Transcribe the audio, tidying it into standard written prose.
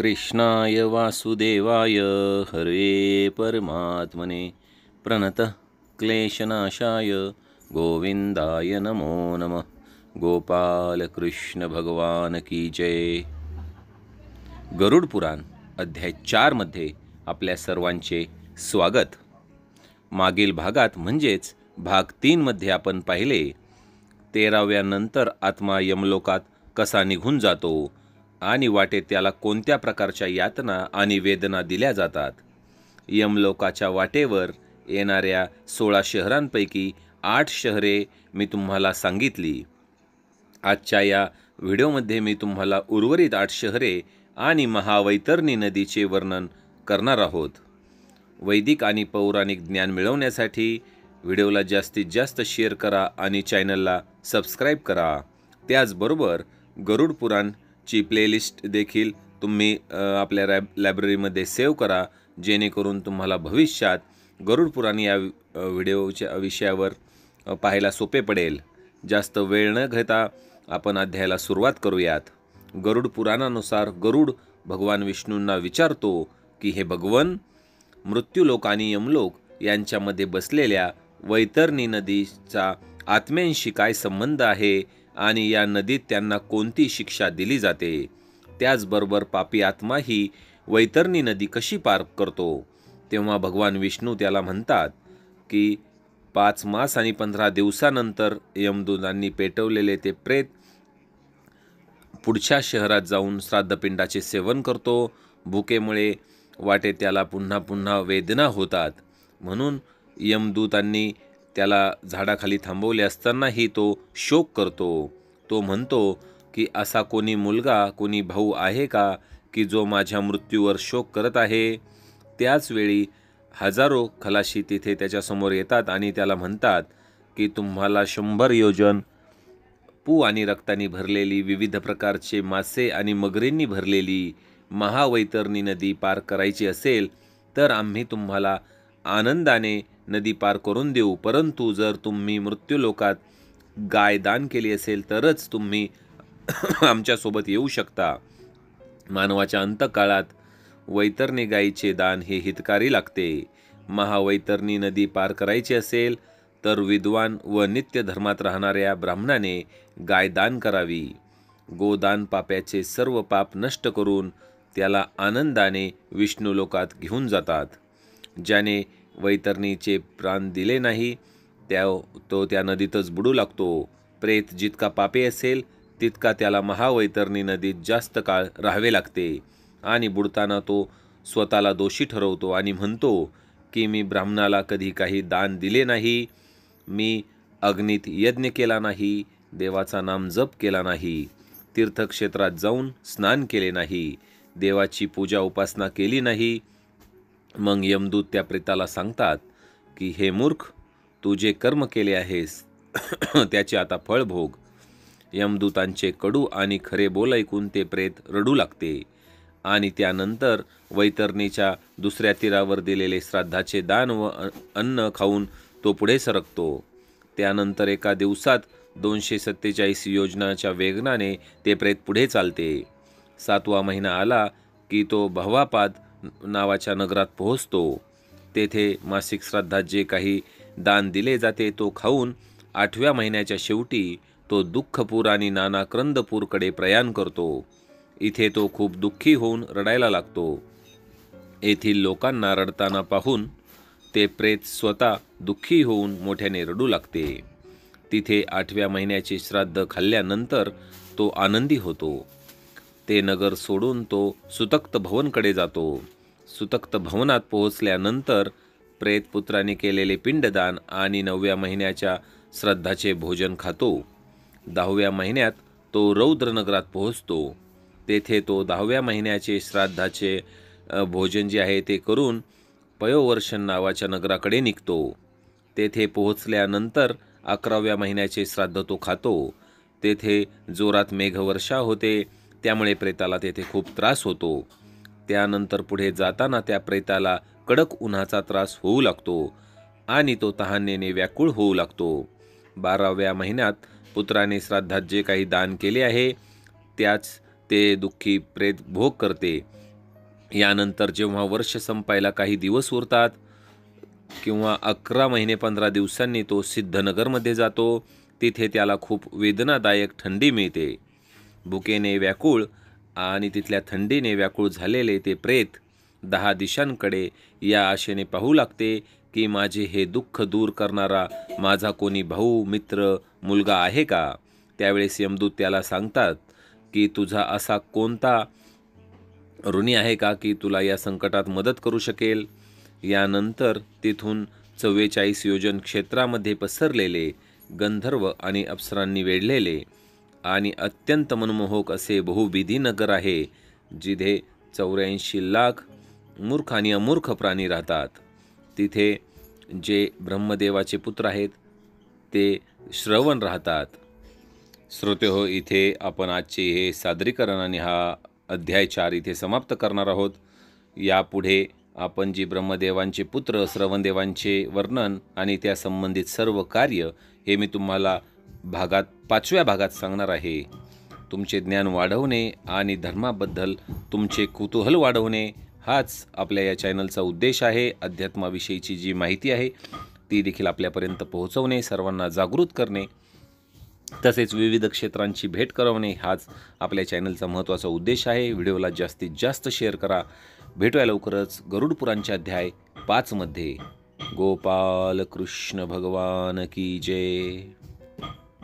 कृष्णाय वासुदेवाय हरे परमात्मने प्रणतः क्लेशनाशाय गोविंदाय नमो नमः। गोपाल कृष्ण भगवान की जय। गरुड पुराण अध्याय 4 मध्ये आपल्या सर्वांचे स्वागत। मागील भागात म्हणजेच भाग 3 मध्ये आपण पाहिले 13व्या नंतर आत्मा यमलोकात कसा निघून जातो आणि वाटेत त्याला कोणत्या प्रकारच्या यातना आणि वेदना दिल्या जातात। यमलोकाच्या वाटेवर येणाऱ्या 16 शहरांपैकी 8 शहरे मी तुम्हाला सांगितली। आजच्या या व्हिडिओमध्ये मी तुम्हाला उर्वरित 8 शहरे आणि महावैतरणी नदीचे वर्णन करणार आहोत। वैदिक आणि पौराणिक ज्ञान मिळवण्यासाठी व्हिडिओला जास्तीत जास्त शेअर करा आणि चॅनलला सबस्क्राईब करा। त्याचबरोबर गरुड पुराणची प्लेलिस्ट देखील तुम्ही आपल्या लायब्ररीमध्ये सेव्ह करा, जेणेकरून तुम्हाला भविष्यात गरुड पुराण या व्हिडिओच्या विषयावर पाहायला सोपे पडेल। जास्त वेळ न घेता आपण अध्यायाला सुरुवात करूयात। गरुड पुराणानुसार गरुड भगवान विष्णूंना विचारतो की हे भगवन, मृत्यूलोक आणि यमलोक यांच्यामध्ये बसलेल्या वैतरणी नदीचा आत्म्यांशी काय संबंध आहे आणि या नदीत त्यांना कोणती शिक्षा दिली जाते। त्याचबरोबर पापी आत्मा ही वैतरणी नदी कशी पार करतो। तेव्हा भगवान विष्णू त्याला म्हणतात की 5 मास आणि 15 दिवसानंतर यमदूतांनी पेटवलेले ते प्रेत पुढच्या शहरात जाऊन श्राद्धपिंडाचे सेवन करतो। भुकेमुळे वाटेत त्याला पुन्हा पुन्हा वेदना होतात, म्हणून यमदूतांनी त्याला झाडाखाली थांबवले असतानाही तो शोक करतो। तो म्हणतो की असा कोणी मुलगा, कोणी भाऊ आहे का की जो माझ्या मृत्यूवर शोक करत आहे। त्याच वेळी हजारो खलाशी तिथे त्याच्यासमोर येतात आणि त्याला म्हणतात की तुम्हाला 100 योजन पू आणि रक्तानी भरलेली, विविध प्रकारचे मासे आणि मगरींनी भरलेली महावैतरणी नदी पार करायची असेल तर आम्ही तुम्हाला आनंदाने नदी पार करून देऊ, परंतु जर तुम्ही मृत्यूलोकात गाय दान केली असेल तरच तुम्ही आमच्यासोबत येऊ शकता। मानवाच्या अंतकाळात वैतरणी गायीचे दान हे हितकारी लागते। महावैतरणी नदी पार करायची असेल तर विद्वान व नित्य धर्मात राहणाऱ्या ब्राह्मणाने गाय दान करावी। गोदान पाप्याचे सर्व पाप नष्ट करून त्याला आनंदाने विष्णुलोकात घेऊन जातात। ज्याने वैतरणीचे प्राण दिले नाही तो त्या नदीतच बुडू लागतो। प्रेत जितका पापी असेल तितका त्याला महावैतरणी नदीत जास्त काळ राहावे लागते आणि बुडताना तो स्वतःला दोषी ठरवतो आणि म्हणतो की मी ब्राह्मणाला कधी काही दान दिले नाही, मी अग्नीत यज्ञ केला नाही, देवाचा नाम जप केला नाही, तीर्थक्षेत्रात जाऊन स्नान केले नाही, देवाची पूजा उपासना केली नाही। मग यमदूत त्या प्रेताला सांगतात की हे मूर्ख, तू जे कर्म केले आहेस त्याचे आता फळ भोग। यमदूतांचे कडू आणि खरे बोल ऐकून ते प्रेत रडू लागते आणि त्यानंतर वैतरणीच्या दुसऱ्या तीरावर दिलेले श्राद्धाचे दान व अन्न खाऊन तो पुढे सरकतो। त्यानंतर एका दिवसात 247 योजनाच्या वेगाने ते प्रेत पुढे चालते। 7वा महिना आला की तो भवापाद नावाच्या नगरात पोहोचतो। तेथे मासिक श्राद्धात जे काही दान दिले जाते तो खाऊन 8व्या महिन्याच्या शेवटी तो दुःखपूर आणि नाना क्रंदपूरकडे प्रयाण करतो। इथे तो खूप दुःखी होऊन रडायला लागतो। येथील लोकांना रडताना पाहून ते प्रेत स्वतः दुःखी होऊन मोठ्याने रडू लागते। तिथे 8व्या महिन्याचे श्राद्ध खाल्ल्यानंतर तो आनंदी होतो। ते नगर सोडून तो सुतक्त भवनकडे जातो। सुतक्त भवनात पोहोचल्यानंतर प्रेत पुत्राने केलेले पिंडदान आणि 9व्या महिन्याच्या श्राद्धाचे भोजन खातो। 10व्या महिन्यात तो रौद्र नगरात पोहोचतो। तेथे तो 10व्या महिन्याचे श्राद्धाचे भोजन जे आहे ते करून पयोवर्षण नावाच्या नगराकडे निघतो। तेथे पोहोचल्यानंतर 11व्या महिन्याचे श्राद्ध तो खातो। तेथे जोरात मेघवर्षा होते, त्यामुळे प्रेताला तेथे खूप त्रास होतो। त्यानंतर पुढे जाताना त्या प्रेताला कडक उन्हाचा त्रास होऊ लागतो आणि तो तहानेने व्याकुळ होऊ लागतो। 12व्या महिन्यात पुत्राने श्राद्धात जे काही दान केले आहे त्याच ते दुःखी प्रेत भोग करते। यानंतर जेव्हा वर्ष संपायला काही दिवस उरतात किंवा 11 महिने 15 दिवसांनी तो सिद्धनगरमध्ये जातो. तिथे त्याला खूप वेदनादायक थंडी मिळते. भुकेने व्याकुळ आणि तिथल्या थंडीने व्याकुळ झालेले ते प्रेत 10 दिशांकडे या आशेने पाहू लागते की माझे हे दुःख दूर करणारा माझा कोणी भाऊ, मित्र, मुलगा आहे का? त्यावेळेस यमदूत त्याला सांगतात की तुझा असा कोणता ऋणी आहे का की तुला या संकटात मदत करू शकेल? यानंतर तिथून 44 योजन क्षेत्रामध्ये पसरलेले गंधर्व आणि अप्सरांनी वेढलेले आणि अत्यंत मनमोहक असे बहुविधी नगर आहे, जिथे 84 लाख मूर्ख आणि अमूर्ख प्राणी राहतात. तिथे जे ब्रह्मदेवाचे पुत्र आहेत ते श्रवण राहतात. श्रोतेहो, इथे आपण आजचे हे सादरीकरण आणि हा अध्याय 4 इथे समाप्त करणार आहोत. यापुढे आपण जी ब्रह्मदेवांचे पुत्र श्रवणदेवांचे वर्णन आणि त्या संबंधित सर्व कार्य हे मी तुम्हाला 5व्या भागात सांगणार आहे. तुमचे ज्ञान वाढवणे आणि धर्माबद्दल तुमचे कुतूहल वाढवणे हाच आपल्या या चॅनलचा उद्देश आहे. अध्यात्माविषयीची जी माहिती आहे ती देखील आपल्यापर्यंत पोहोचवणे, सर्वांना जागृत करणे, तसेच विविध क्षेत्रांची भेट करवणे हाच आपल्या चॅनलचा महत्त्वाचा उद्देश आहे. व्हिडिओला जास्तीत जास्त शेअर करा. भेटूया लवकरच गरुड पुराणचे अध्याय 5 मध्ये. गोपाल कृष्ण भगवान की जय.